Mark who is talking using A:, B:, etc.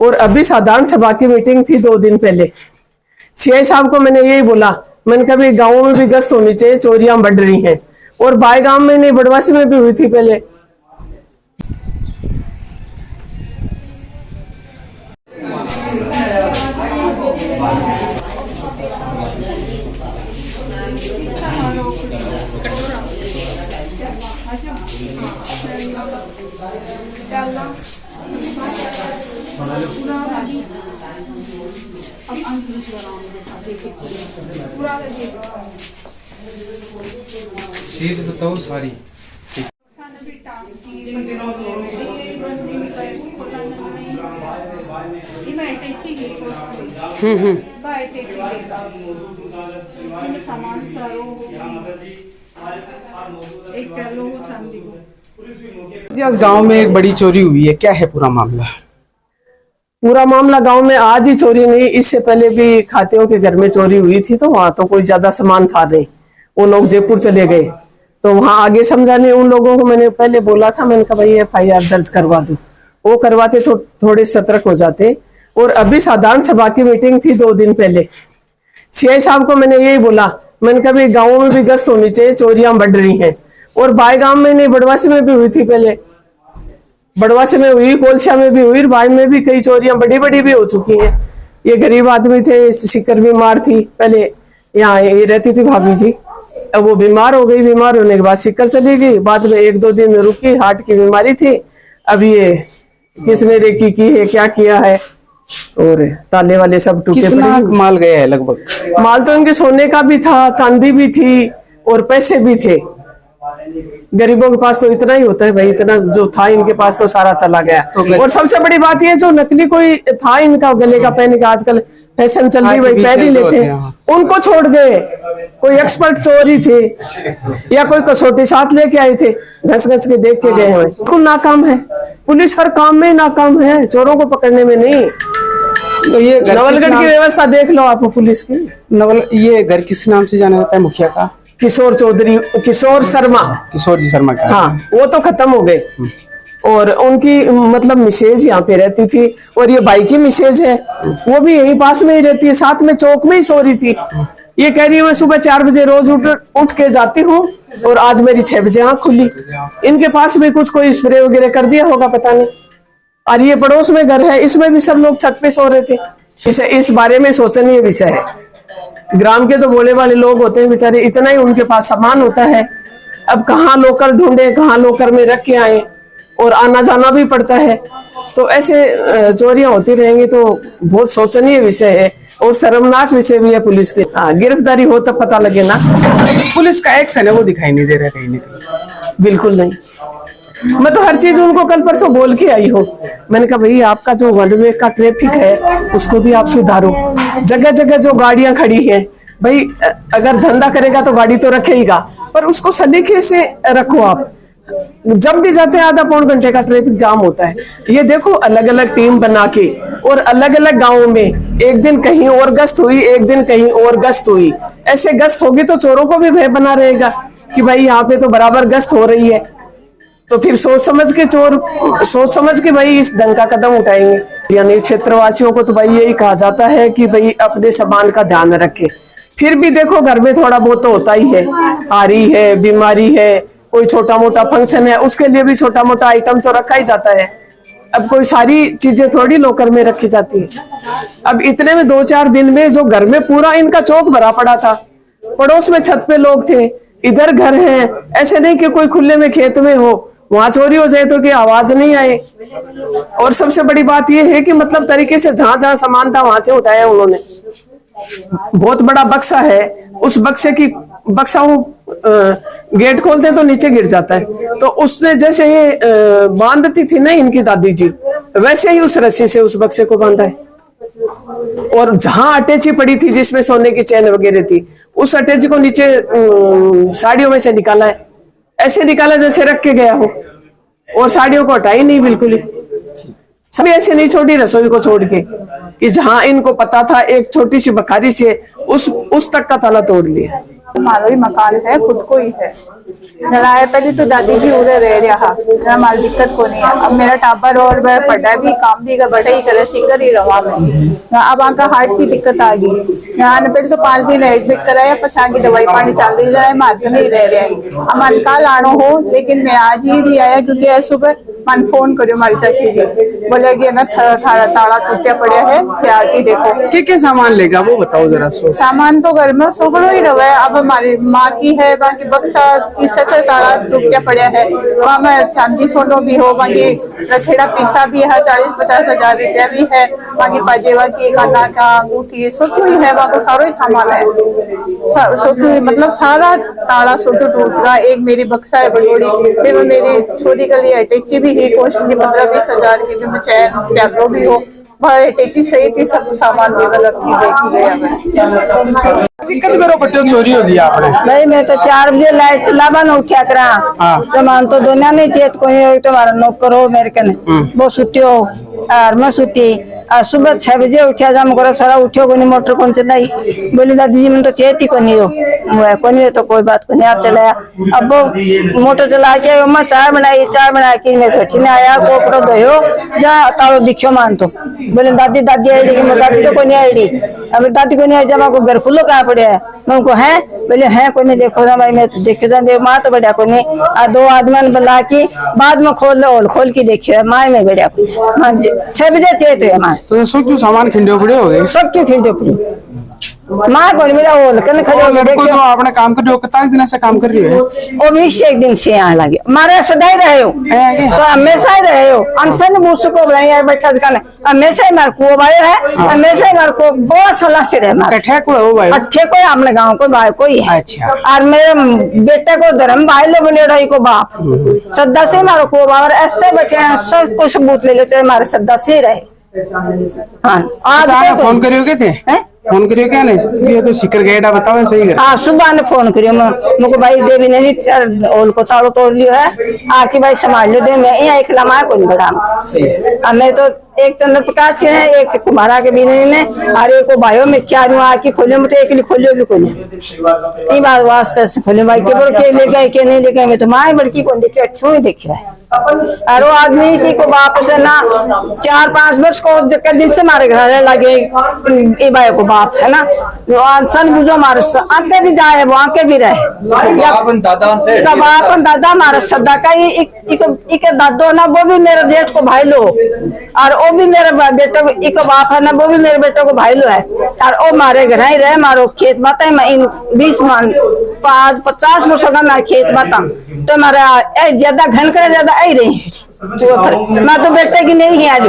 A: और अभी साधारण सभा की मीटिंग थी 2 दिन पहले। सीआई साहब को मैंने यही बोला, मैंने कहा भाई गाँवों में भी गश्त होनी चाहिए, चोरियां बढ़ रही हैं। और बाय गांव में नहीं, बड़वासी में भी हुई थी पहले।
B: बताओ सारी गांव में एक बड़ी चोरी हुई है, क्या है पूरा मामला?
A: पूरा मामला गांव में आज ही चोरी नहीं, इससे पहले भी खातियों के घर में चोरी हुई थी। तो वहां तो कोई ज्यादा सामान था नहीं, वो लोग जयपुर चले गए। तो वहां आगे समझाने उन लोगों को मैंने पहले बोला था, मैंने कहा भाई FIR दर्ज करवा दो। वो करवाते तो थोड़े सतर्क हो जाते। और अभी साधारण सभा की मीटिंग थी 2 दिन पहले। सीआई साहब को मैंने यही बोला, मैंने कहा भाई गाँवों में भी गश्त होनी चाहिए, चोरियां बढ़ रही हैं। और बाय गांव में नहीं, बड़वासी में भी हुई थी पहले। बड़वासी में हुई, कोलछा में भी हुई, बाय में भी कई चोरियां बड़ी बड़ी भी हो चुकी हैं। ये गरीब आदमी थे, सिकर बीमार थी, पहले यहाँ ये रहती थी भाभी जी। अब वो बीमार हो गई, बीमार होने के बाद सिकर चली गई, बाद में 1-2 दिन रुकी, हार्ट की बीमारी थी। अब ये किसने रेकी की है, क्या किया है, और ताले वाले सब टूटे पड़े।
B: कितना माल गया है लगभग?
A: माल तो इनके सोने का भी था, चांदी भी थी और पैसे भी थे। गरीबों के पास तो इतना ही होता है भाई, इतना जो था इनके पास तो सारा चला गया। और सबसे बड़ी बात ये, जो नकली कोई था इनका गले का पहन का, आजकल फैशन चल रही भाई, पहन ही लेते हैं, उनको छोड़ गए। कोई एक्सपर्ट चोरी थे या कोई कसौटी साथ लेके आए थे, घस घस के देख के गए हैं। बिल्कुल नाकाम है पुलिस, हर काम में नाकाम है, चोरों को पकड़ने में नहीं।
B: तो ये
A: नवलगढ़ की व्यवस्था देख लो आप पुलिस की।
B: ये घर किस नाम से जाना जाता है मुखिया का?
A: किशोर चौधरी, किशोर शर्मा,
B: किशोर जी शर्मा का।
A: हाँ, वो तो खत्म हो गए। और उनकी मतलब मिसेज यहाँ पे रहती थी, और ये भाई की मिसेज है, वो भी यही पास में ही रहती है, साथ में चौक में ही सो रही थी। ये कह रही है मैं सुबह 4 बजे रोज उठ के जाती हूँ, और आज मेरी 6 बजे आँख खुली। इनके पास भी कुछ कोई स्प्रे वगैरह कर दिया होगा, पता नहीं। और ये पड़ोस में घर है, इसमें भी सब लोग छत पे सो रहे थे। इस बारे में सोचनीय विषय है। ग्राम के तो भोले वाले लोग होते हैं बेचारे, इतना ही उनके पास सामान होता है। अब कहाँ लोकल ढूंढे, कहाँ लोकर में रख के आए, और आना जाना भी पड़ता है। तो ऐसे चोरियां होती रहेंगी तो बहुत सोचनीय विषय है, और शर्मनाक विषय भी है पुलिस के। गिरफ्तारी हो तब पता लगे ना।
B: पुलिस का एक्शन है वो दिखाई नहीं दे रहा कहीं ना कहीं।
A: बिल्कुल नहीं। मैं तो हर चीज उनको कल परसों बोल के आई हूँ। मैंने कहा भाई आपका जो वन-वे का ट्रैफिक है उसको भी आप सुधारो। जगह जगह जो गाड़ियां खड़ी हैं, भाई अगर धंधा करेगा तो गाड़ी तो रखेगा, पर उसको सलीके से रखो आप। जब भी जाते हैं आधा पौन घंटे का ट्रैफिक जाम होता है। ये देखो अलग अलग टीम बना के, और अलग अलग गाँव में एक दिन कहीं और गश्त हुई, एक दिन कहीं और गश्त हुई। ऐसे गश्त होगी तो चोरों को भी भय बना रहेगा कि भाई यहाँ पे तो बराबर गश्त हो रही है। तो फिर सोच समझ के भाई इस ढंग का कदम उठाएंगे। यानी क्षेत्रवासियों को तो भाई यही कहा जाता है कि भाई अपने सामान का ध्यान रखें। फिर भी देखो घर में थोड़ा बहुत तो होता ही है, आ रही है, बीमारी है, कोई छोटा मोटा फंक्शन है, उसके लिए भी छोटा मोटा आइटम तो रखा ही जाता है। अब कोई सारी चीजें थोड़ी लोकर में रखी जाती है। अब इतने में 2-4 दिन में जो घर में पूरा इनका चौक भरा पड़ा था, पड़ोस में छत पे लोग थे, इधर घर है, ऐसे नहीं कि कोई खुले में खेत में हो, वहां चोरी हो जाए तो कि आवाज नहीं आए। और सबसे बड़ी बात यह है कि मतलब तरीके से जहां जहां सामान था वहां से उठाया उन्होंने। बहुत बड़ा बक्सा है, उस बक्सा वो गेट खोलते हैं तो नीचे गिर जाता है। तो उसने जैसे ये बांधती थी ना इनकी दादी जी, वैसे ही उस रस्सी से उस बक्से को बांधा है। और जहां अटैची पड़ी थी जिसमें सोने की चैन वगैरह थी, उस अटैची को नीचे साड़ियों में से निकाला है। ऐसे निकाला जैसे रख के गया हो, और साड़ियों को हटाई नहीं बिल्कुल ही। सभी ऐसे नहीं छोड़ी रसोई को छोड़ के, कि जहां इनको पता था एक छोटी सी बखारी से उस तक का ताला तोड़ लिया।
C: हमारा ही मकान है, खुद को ही है, लड़ाया पहले तो दादी जी उड़े रह रहा हमारी दिक्कत को नहीं है। अब मेरा टाबर और मैं पढ़ा भी काम भी बड़ा ही करे सीकर ही रहा मैं। अब आका हार्ट की दिक्कत आ गई। यहाँ पहले तो 5 दिन एडमिट कराया, पछा की दवाई पानी चल रही है, मार्ग नहीं रह रहे। हमारे कल आना हो लेकिन मैं आज ही नहीं आया क्योंकि आज सुबह मन फोन करो हमारी चाची जी बोले कि ना ताला टूटा पड़ा है, क्या आके देखो।
B: क्या सामान लेगा वो बताओ जरा सो।
C: सामान तो घर में सोगड़ो ही रहा है। अब हमारी माँ की है, बाकी बक्सा की सचर ताला टूटा पड़ा है, वहाँ में चांदी सोनो भी हो, बाकी रखेड़ा पीसा भी है, 40-50 हजार रुपया भी है, बाकी पाजेवा की काना का अंगूठी सोटू ही है, वहाँ को सारो ही सामान है। सोटू मतलब सारा ताला सोटू टूट रहा। एक मेरी बक्सा है बड़ोड़ी, फिर मेरी छोटी के लिए अटैची भी है कॉस्ट की 15-20 हजार की, भी चैन कैमरो भी हो, अटैची सही थी, सब सामान भी मतलब
B: दिक्कत करो बट्टे चोरी हो गई आपने।
D: भाई मैं तो 4 बजे लाइट चलावा न उठा करा तो मान तो दुनिया नहीं चेत कोई तुम्हारा नौकर हो मेरे कने वो सुतियो और मैं सुती और सुबह 6 बजे उठा जाम करो सारा उठो कोनी मोटर कौन चलाई बोली दादी जी मैं तो चेत ही कोनी हो कोनी तो कोई बात को नहीं आप चलाया। अब वो मोटर चला के मैं चाय बना के मैं बैठी ने आया कोपड़ो धोयो जा तारो दिखो मान तो बोले दादी आई लेकिन दादी तो कोनी आई। अब दादी को नहीं आई जब आपको घर खुलो कहाँ पड़े है मैं उनको है बोले है कोई नहीं देखो ना भाई मैं तो देखो दे माँ तो बढ़िया को नहीं 2 आदमी बुला के बाद में खोल के देखियो माँ में बढ़िया को 6 बजे चेत हुए माँ
B: तो सब क्यों सामान खिंडे पड़े हो गए
D: सब क्यों खिंडे पड़ी माँ को मेरा वो कल खड़े
B: लड़को तो आपने काम कर रहे हो कितना दिन से काम कर रही है
D: वो 21 दिन से यहाँ लगे मारे सदाई रहे हो तो हमेशा ही रहे हो अनसन मूस को बुलाए बैठा हमेशा ही मार को भाई है हमेशा ही मार को बहुत सलाह से रहे मार
B: ठेको है वो भाई
D: अट्ठे कोई अपने गाँव को भाई कोई है।
B: अच्छा
D: और मेरे बेटे को धर्म भाई लो बोले रही को बाप सदा से मारो को बाप ऐसे बैठे हैं सब कुछ सबूत ले लेते हमारे सदा से ही रहे। हाँ आज
B: फोन करियोगे थे फोन करियो क्या नहीं ये तो सिकर गए बताओ सही है।
D: हाँ सुबह ने फोन करियो मुझको भाई देवी ने ओल को तालो तोड़ लियो है आके भाई संभाल लो दे मैं यहाँ एक लम्हा को नहीं बढ़ा मैं तो एक चंद्र प्रकाश है एक कुमारा के बीने ने और एक भाइयों में 4 आके खोलो मुझे एक लिए खोलियो भी कोई ये बात वास्ते से खोले भाई के बोल के ले गए के नहीं ले गए मैं तो माँ बड़की को देखे अच्छो ही देखे है और वो आदमी इसी को बाप से ना 4-5 वर्ष को दिन से मारे घर लगे ये भाई को बाप है ना सन बुझो मारे आके भी जाए वो आके भी रहे दादा मारे सदा का एक दादो ना वो भी मेरे जेठ को भाई लो और वो भी मेरे बेटे को एक बाप है ना वो भी मेरे बेटे को भाई लो है और वो मारे घर ही रहे मारो खेत बात है मैं इन 50 वर्ष का मैं खेत बाता तो हमारा ज्यादा घन करे ज्यादा आई रही मैं तो बेटे की नहीं है आज।